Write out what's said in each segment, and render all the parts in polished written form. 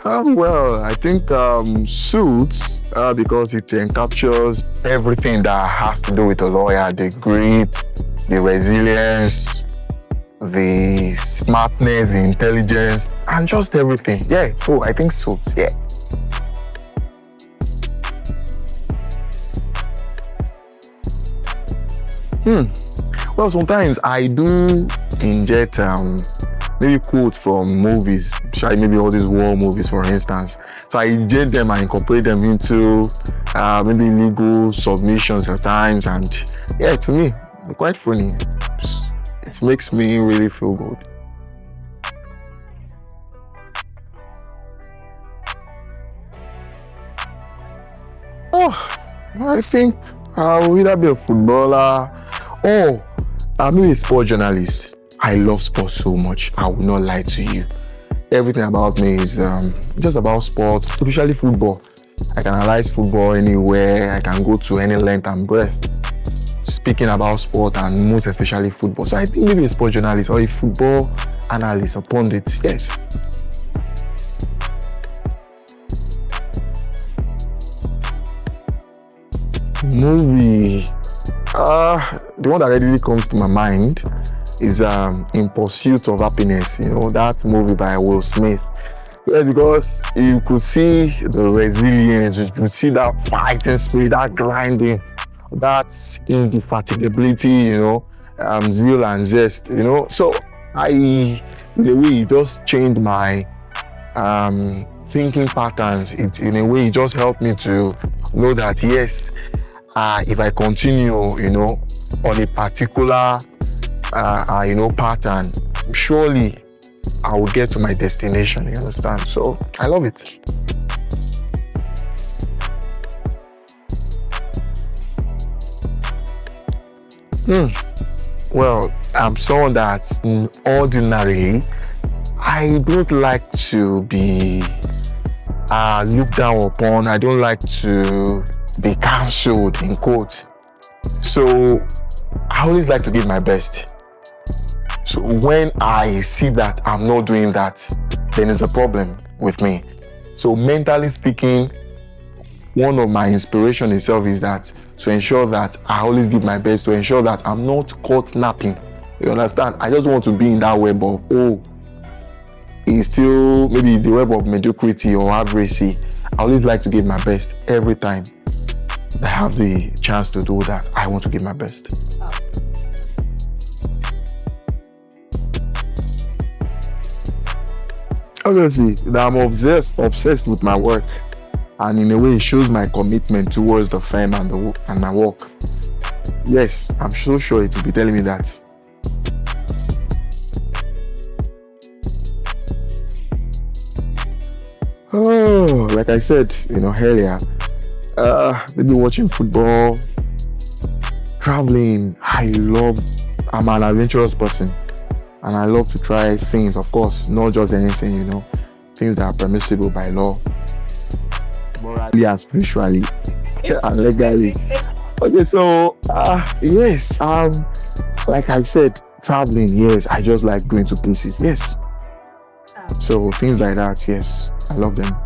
Well, I think suits because it captures everything that has to do with a lawyer: the grit, the resilience, the smartness, the intelligence, and just everything. Yeah, so I think suits. Yeah. Hmm. Well, sometimes I do inject maybe quotes from movies, maybe all these war movies, for instance. So I inject them and incorporate them into maybe legal submissions at times, and yeah, to me, quite funny. It makes me really feel good. Oh, I think I'll either be a footballer or I'll be a sport journalist. I love sports so much. I will not lie to you. Everything about me is just about sports, especially football. I can analyze football anywhere. I can go to any length and breadth. Speaking about sport and most especially football. So I think maybe a sport journalist or a football analyst or pundit. Yes. Movie. The one that readily comes to my mind is In Pursuit of Happiness. You know, that movie by Will Smith. Yeah, because you could see the resilience, you could see that fighting spirit, that grinding, that indefatigability, zeal and zest, So in a way, it just changed my thinking patterns. It, in a way, it just helped me to know that, yes, if I continue, on a particular, pattern, surely I will get to my destination. You understand? So I love it. Well, I'm someone that ordinarily I don't like to be looked down upon. I don't like to be cancelled in quotes. So I always like to give my best. So when I see that I'm not doing that, then there's a problem with me. So mentally speaking, one of my inspiration itself is that to ensure that I always give my best, to ensure that I'm not caught napping. You understand? I just want to be in that web of, it's still maybe the web of mediocrity or aberracy. I always like to give my best every time I have the chance to do that. I want to give my best. Obviously, I'm obsessed with my work, and in a way, it shows my commitment towards the firm and my work. Yes, I'm so sure it will be telling me that. Oh, like I said, earlier, maybe watching football, traveling. I'm an adventurous person, and I love to try things, of course, not just anything, things that are permissible by law, morally and spiritually, and legally. Okay, so, yes, like I said, traveling, yes, I just like going to places, yes. So, things like that, yes, I love them.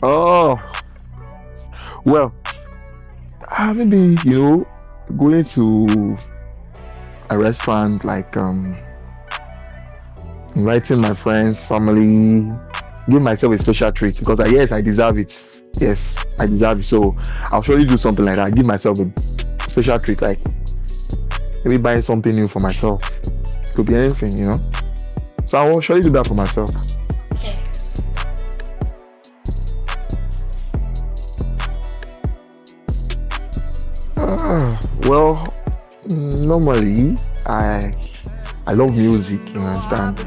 Oh, well, maybe, going to a restaurant, like inviting my friends, family, give myself a special treat because yes, I deserve it. Yes, I deserve it. So I'll surely do something like that. Give myself a special treat, like maybe buying something new for myself. Could be anything, So I will surely do that for myself. Okay. Well, normally I love music, you understand?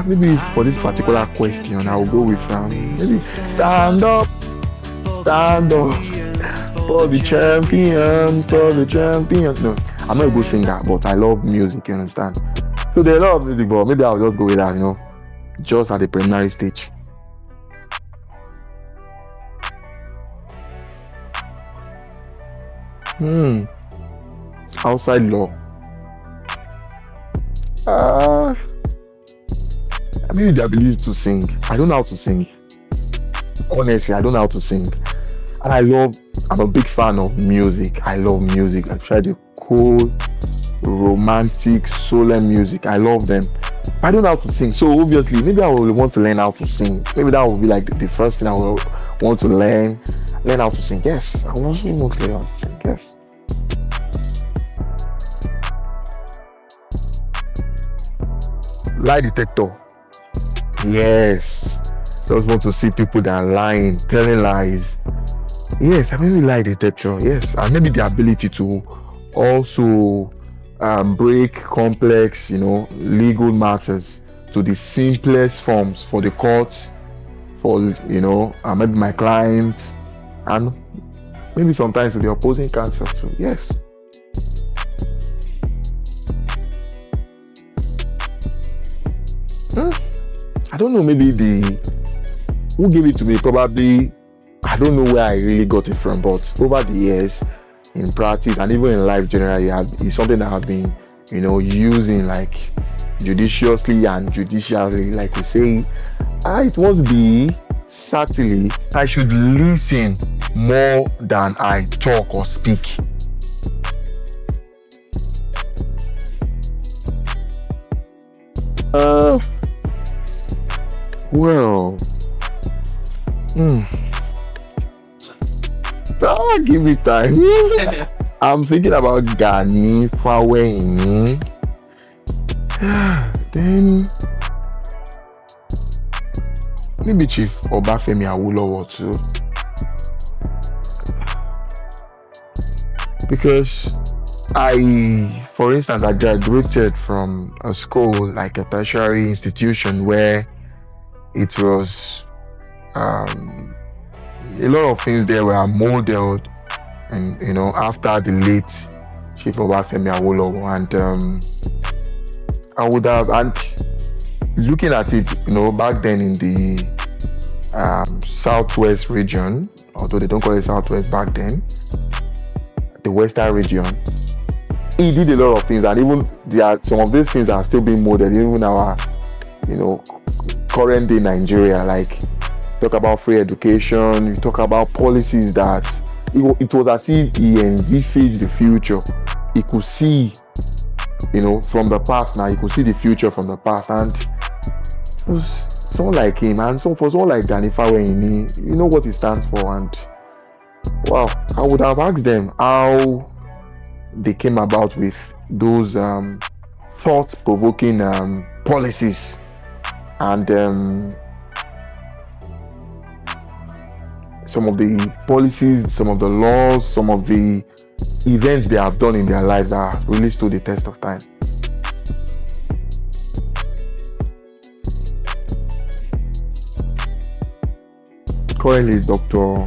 Maybe for this particular question, I'll go with maybe stand up for the champion, for the champion. No, I'm not a good singer, but I love music, you understand? So there's a lot of music, but maybe I'll just go with that, just at the preliminary stage. Outside law. Uh, Maybe the ability to sing. I don't know how to sing. Honestly, I don't know how to sing. And I'm a big fan of music. I love music. I try the cool, romantic, solemn music. I love them. I don't know how to sing. So obviously, maybe I will want to learn how to sing. Maybe that will be like the first thing I will want to learn. Learn how to sing. Yes. I will also want to learn how to sing. Yes. Lie detector. Yes. Just want to see people that are lying, telling lies. Yes, I maybe lie detector. Yes, and maybe the ability to also break complex, legal matters to the simplest forms for the courts, for maybe my clients, and maybe sometimes with the opposing counsel too. Yes. I don't know. Maybe who gave it to me? Probably I don't know where I really got it from, but over the years in practice and even in life generally, it's something that I've been, using like judiciously and judicially, like we say. It must be certainly I should listen more than I talk or speak. Uh, well, give me time. I'm thinking about Gani Faweini. Then maybe Chief Obafemi Awolowo too. Because for instance, I graduated from a school, like a tertiary institution, where it was a lot of things there were modeled, and after the late Chief Obafemi Awolowo, and I would have, and looking at it, back then in the Southwest region, although they don't call it Southwest back then, the Western region, he did a lot of things, and even some of these things are still being modeled even our current day Nigeria. Like, talk about free education, you talk about policies that it was as if he envisaged the future. He could see from the past. Now he could see the future from the past, and it was someone like him, and so for someone like Gani Faweini, you know what he stands for. And wow, I would have asked them how they came about with those thought-provoking policies, and some of the policies, some of the laws, some of the events they have done in their lives that really stood the test of time. Currently, Dr.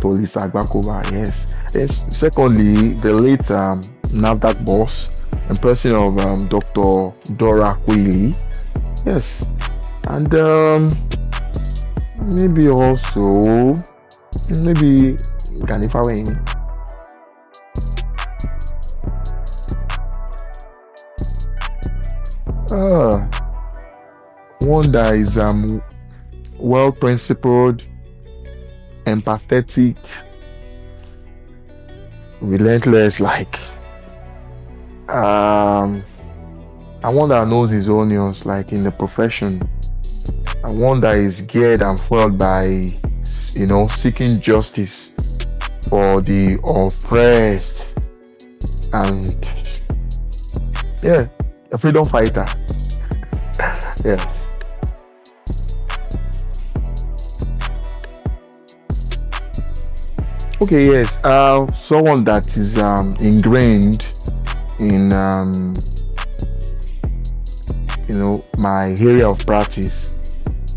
Olisa Agbakoba, yes. Secondly, the late NAFDAC boss and person of Dr. Dora Quili, yes. And maybe Gani Faweini. One that is well principled, empathetic, relentless, like and one that knows his onions, like in the profession, and one that is geared and fueled by seeking justice for the oppressed, and a freedom fighter. Yes. Okay, yes. Someone that is ingrained in my area of practice.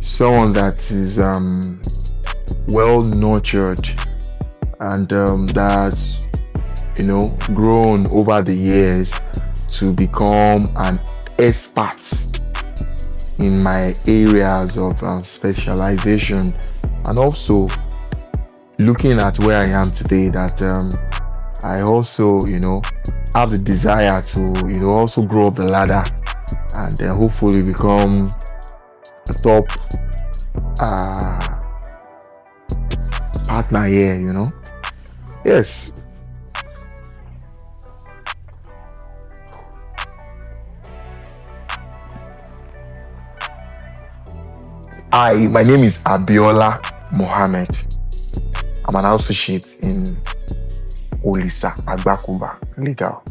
Someone that is well nurtured, and that's grown over the years to become an expert in my areas of specialization, and also looking at where I am today, that I also, have the desire to, also grow up the ladder and then hopefully become a top partner here. Yes. My name is Abiola Mohammed. I'm an associate in Olisa, Agbakoba, legal.